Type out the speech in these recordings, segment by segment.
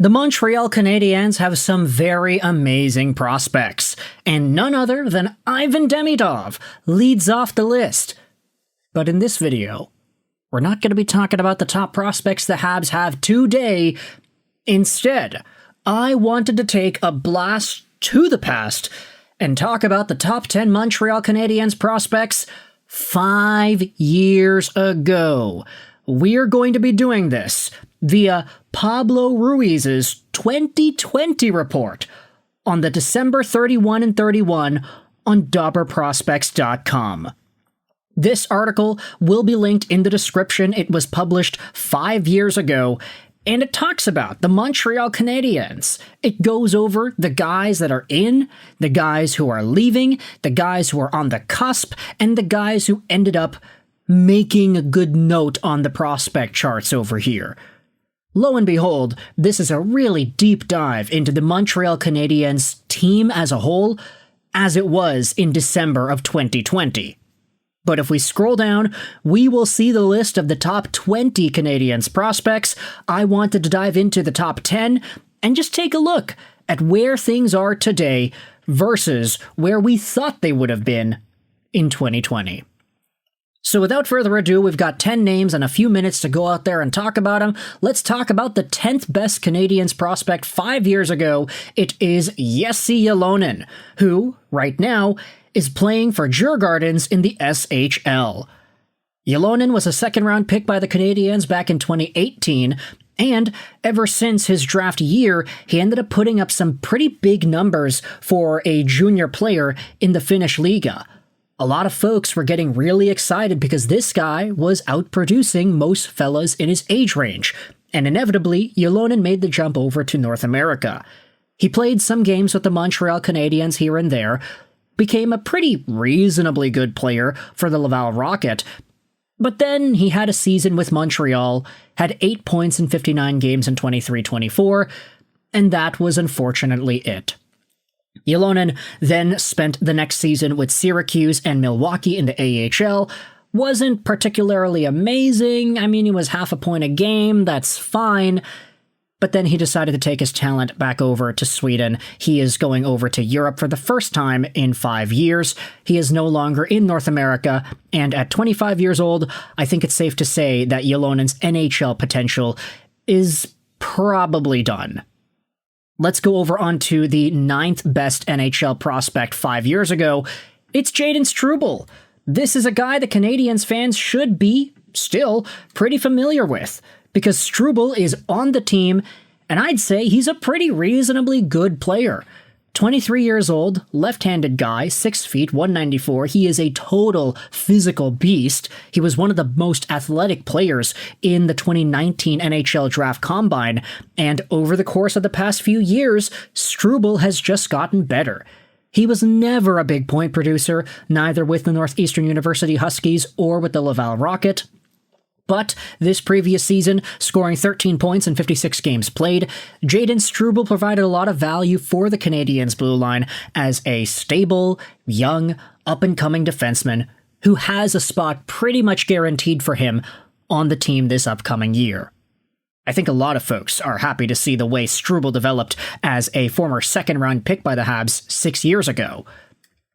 The Montreal Canadiens have some very amazing prospects, and none other than Ivan Demidov leads off the list. But in this video, we're not going to be talking about the top prospects the Habs have today. Instead, I wanted to take a blast to the past and talk about the top 10 Montreal Canadiens prospects 5 years ago. We're going to be doing this via Pablo Ruiz's 2020 report on the December 31 and 31 on DobberProspects.com. This article will be linked in the description. It was published 5 years ago, and it talks about the Montreal Canadiens. It goes over the guys that are in, the guys who are leaving, the guys who are on the cusp, and the guys who ended up making a good note on the prospect charts over here. Lo and behold, this is a really deep dive into the Montreal Canadiens team as a whole, as it was in December of 2020. But if we scroll down, we will see the list of the top 20 Canadiens prospects. I wanted to dive into the top 10 and just take a look at where things are today versus where we thought they would have been in 2020. So without further ado, we've got 10 names and a few minutes to go out there and talk about them. Let's talk about the 10th best Canadiens prospect 5 years ago. It is Jesse Ylönen, who, right now, is playing for Djurgårdens in the SHL. Ylönen was a second-round pick by the Canadiens back in 2018, and ever since his draft year, he ended up putting up some pretty big numbers for a junior player in the Finnish Liga. A lot of folks were getting really excited because this guy was outproducing most fellas in his age range, and inevitably, Ylönen made the jump over to North America. He played some games with the Montreal Canadiens here and there, became a pretty reasonably good player for the Laval Rocket, but then he had a season with Montreal, had 8 points in 59 games in 23-24, and that was unfortunately it. Ylönen then spent the next season with Syracuse and Milwaukee in the AHL. Wasn't particularly amazing. I mean, he was half a point a game, that's fine. But then he decided to take his talent back over to Sweden. He is going over to Europe for the first time in 5 years. He is no longer in North America, and at 25 years old, I think it's safe to say that Ylönen's NHL potential is probably done. Let's go over onto the 9th best NHL prospect 5 years ago. It's Jaden Strubel. This is a guy the Canadiens fans should be still pretty familiar with, because Struble is on the team, and I'd say he's a pretty reasonably good player. 23 years old, left-handed guy, 6 feet, 194. He is a total physical beast. He was one of the most athletic players in the 2019 NHL Draft Combine, and over the course of the past few years, Struble has just gotten better. He was never a big point producer, neither with the Northeastern University Huskies or with the Laval Rocket. But this previous season, scoring 13 points in 56 games played, Jaden Strubel provided a lot of value for the Canadiens' blue line as a stable, young, up-and-coming defenseman who has a spot pretty much guaranteed for him on the team this upcoming year. I think a lot of folks are happy to see the way Strubel developed as a former second-round pick by the Habs 6 years ago.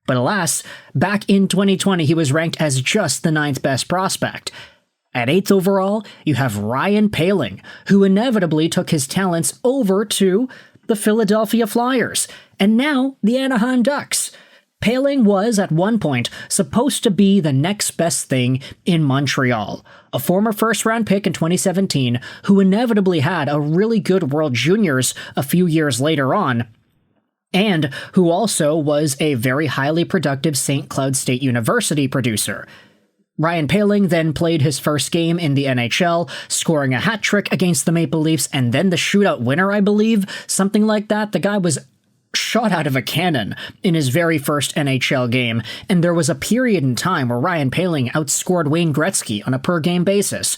But alas, back in 2020, he was ranked as just the 9th best prospect. At 8th overall, you have Ryan Poehling, who inevitably took his talents over to the Philadelphia Flyers, and now the Anaheim Ducks. Poehling was, at one point, supposed to be the next best thing in Montreal, a former first-round pick in 2017 who inevitably had a really good World Juniors a few years later on, and who also was a very highly productive St. Cloud State University producer. Ryan Poehling then played his first game in the NHL, scoring a hat trick against the Maple Leafs and then the shootout winner, I believe, something like that. The guy was shot out of a cannon in his very first NHL game, and there was a period in time where Ryan Poehling outscored Wayne Gretzky on a per-game basis.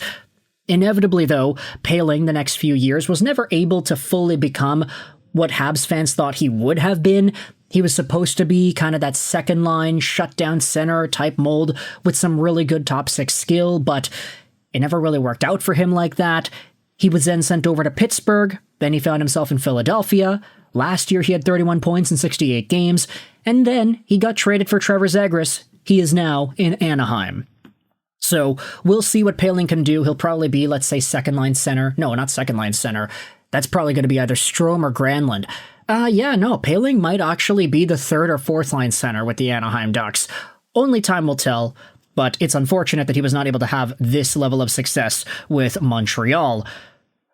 Inevitably, though, Poehling the next few years was never able to fully become what Habs fans thought he would have been. He was supposed to be kind of that second-line, shutdown center type mold with some really good top-six skill, but it never really worked out for him like that. He was then sent over to Pittsburgh, then he found himself in Philadelphia. Last year he had 31 points in 68 games, and then he got traded for Trevor Zegras. He is now in Anaheim. So we'll see what Poehling can do. He'll probably be, let's say, second-line center. No, not second-line center. That's probably going to be either Strome or Granlund. Poehling might actually be the third or fourth-line center with the Anaheim Ducks. Only time will tell, but it's unfortunate that he was not able to have this level of success with Montreal.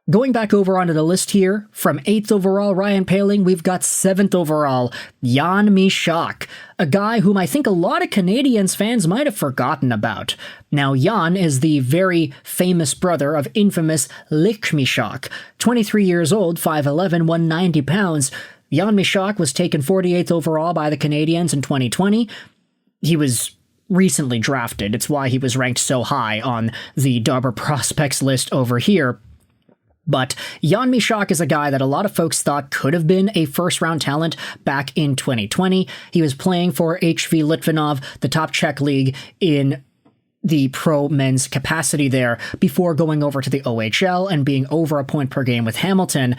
Going back over onto the list here, from 8th overall Ryan Poehling, we've got 7th overall Yana Mishak, a guy whom I think a lot of Canadiens fans might have forgotten about. Now, Jan is the very famous brother of infamous Lik Mishak, 23 years old, 5'11", 190 pounds. Yana Mishak was taken 48th overall by the Canadiens in 2020. He was recently drafted. It's why he was ranked so high on the Dobber prospects list over here. But Yana Mishak is a guy that a lot of folks thought could have been a first-round talent back in 2020. He was playing for HV Litvinov, the top Czech league, in the pro men's capacity there, before going over to the OHL and being over a point per game with Hamilton.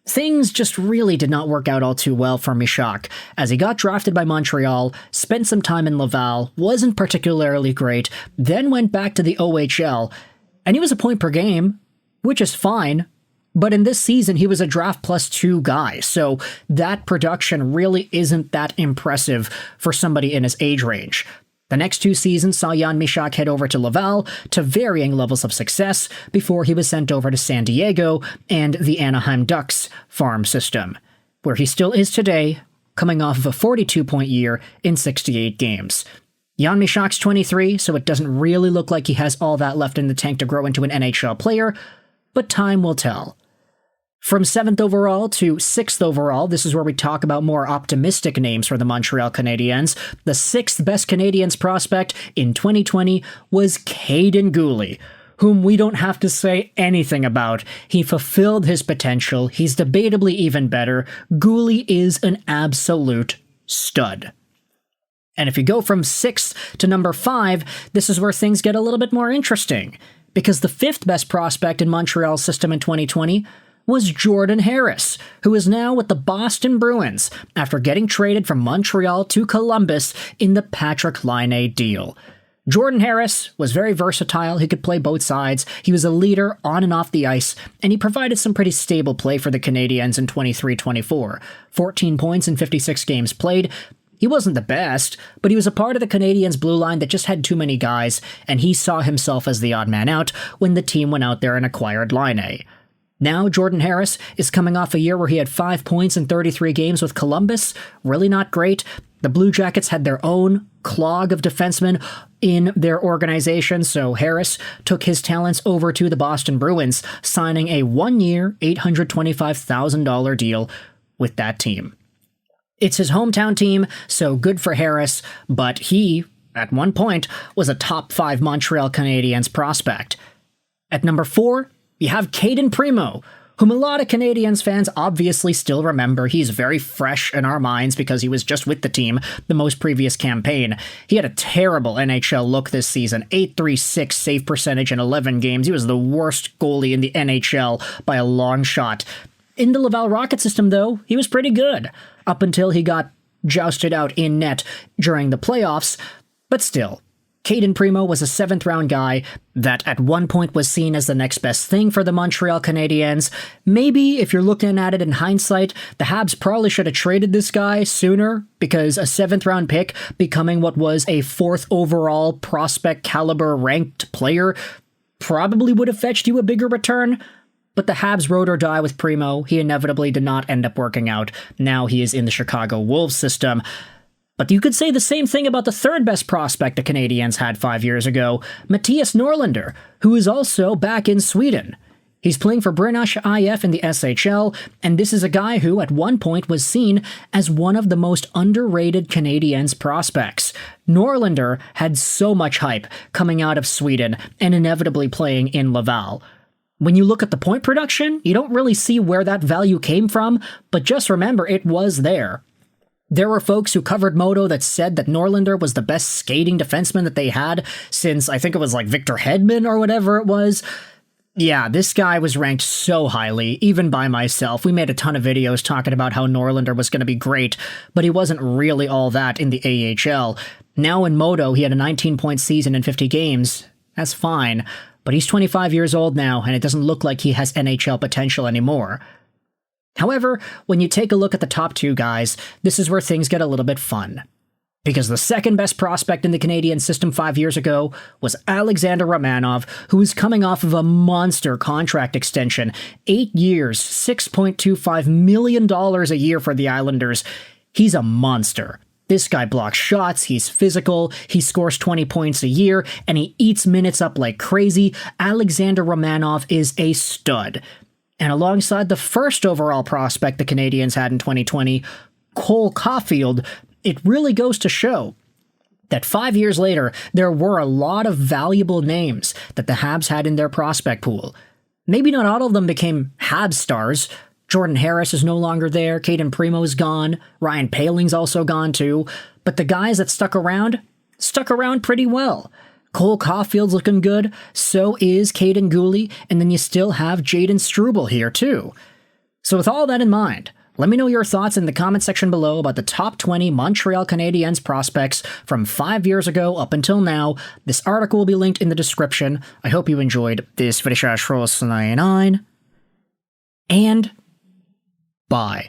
Things just really did not work out all too well for Mishak, as he got drafted by Montreal, spent some time in Laval, wasn't particularly great, then went back to the OHL, and he was a point per game, which is fine, but in this season he was a draft +2 guy, so that production really isn't that impressive for somebody in his age range. The next 2 seasons saw Yana Mishak head over to Laval to varying levels of success before he was sent over to San Diego and the Anaheim Ducks farm system, where he still is today, coming off of a 42-point year in 68 games. Yana Mishak's 23, so it doesn't really look like he has all that left in the tank to grow into an NHL player, but time will tell. From 7th overall to 6th overall, this is where we talk about more optimistic names for the Montreal Canadiens. The 6th best Canadiens prospect in 2020 was Kaden Gouy, whom we don't have to say anything about. He fulfilled his potential. He's debatably even better. Guhle is an absolute stud. And if you go from 6th to number 5, this is where things get a little bit more interesting, because the 5th best prospect in Montreal's system in 2020 was Jordan Harris, who is now with the Boston Bruins after getting traded from Montreal to Columbus in the Patrik Laine deal. Jordan Harris was very versatile. He could play both sides. He was a leader on and off the ice, and he provided some pretty stable play for the Canadiens in 23-24. 14 points in 56 games played. He wasn't the best, but he was a part of the Canadiens' blue line that just had too many guys, and he saw himself as the odd man out when the team went out there and acquired Laine. Now Jordan Harris is coming off a year where he had 5 points in 33 games with Columbus. Really not great. The Blue Jackets had their own clog of defensemen in their organization, so Harris took his talents over to the Boston Bruins, signing a 1-year, $825,000 deal with that team. It's his hometown team, so good for Harris, but he, at one point, was a top 5 Montreal Canadiens prospect. At number 4, you have Kaden Primo, whom a lot of Canadiens fans obviously still remember. He's very fresh in our minds because he was just with the team the most previous campaign. He had a terrible NHL look this season, .836 save percentage in 11 games. He was the worst goalie in the NHL by a long shot. In the Laval Rocket system, though, he was pretty good, up until he got jousted out in net during the playoffs, but still. Kaden Primo was a 7th-round guy that at one point was seen as the next best thing for the Montreal Canadiens. Maybe, if you're looking at it in hindsight, the Habs probably should have traded this guy sooner, because a 7th-round pick becoming what was a 4th overall prospect caliber ranked player probably would have fetched you a bigger return. But the Habs rode or die with Primo. He inevitably did not end up working out. Now he is in the Chicago Wolves system. But you could say the same thing about the 3rd best prospect the Canadiens had 5 years ago, Matias Norlander, who is also back in Sweden. He's playing for Brynäs IF in the SHL, and this is a guy who at one point was seen as one of the most underrated Canadiens prospects. Norlinder had so much hype coming out of Sweden and inevitably playing in Laval. When you look at the point production, you don't really see where that value came from, but just remember it was there. There were folks who covered Moto that said that Norlinder was the best skating defenseman that they had since, I think it was like Victor Hedman or whatever it was. Yeah, this guy was ranked so highly, even by myself. We made a ton of videos talking about how Norlinder was going to be great, but he wasn't really all that in the AHL. Now in Modo, he had a 19-point season in 50 games. That's fine, but he's 25 years old now, and it doesn't look like he has NHL potential anymore. However, when you take a look at the top two guys, this is where things get a little bit fun. Because the second best prospect in the Canadian system 5 years ago was Alexander Romanov, who was coming off of a monster contract extension. 8 years, $6.25 million a year for the Islanders. He's a monster. This guy blocks shots, he's physical, he scores 20 points a year, and he eats minutes up like crazy. Alexander Romanov is a stud. And alongside the first overall prospect the Canadiens had in 2020, Cole Caufield, it really goes to show that 5 years later, there were a lot of valuable names that the Habs had in their prospect pool. Maybe not all of them became Habs stars. Jordan Harris is no longer there, Kaden Primo is gone, Ryan Poehling's also gone too, but the guys that stuck around pretty well. Cole Caufield's looking good, so is Kaden Gouy, and then you still have Jaden Strubel here too. So with all that in mind, let me know your thoughts in the comment section below about the top 20 Montreal Canadiens prospects from 5 years ago up until now. This article will be linked in the description. I hope you enjoyed this video, and bye.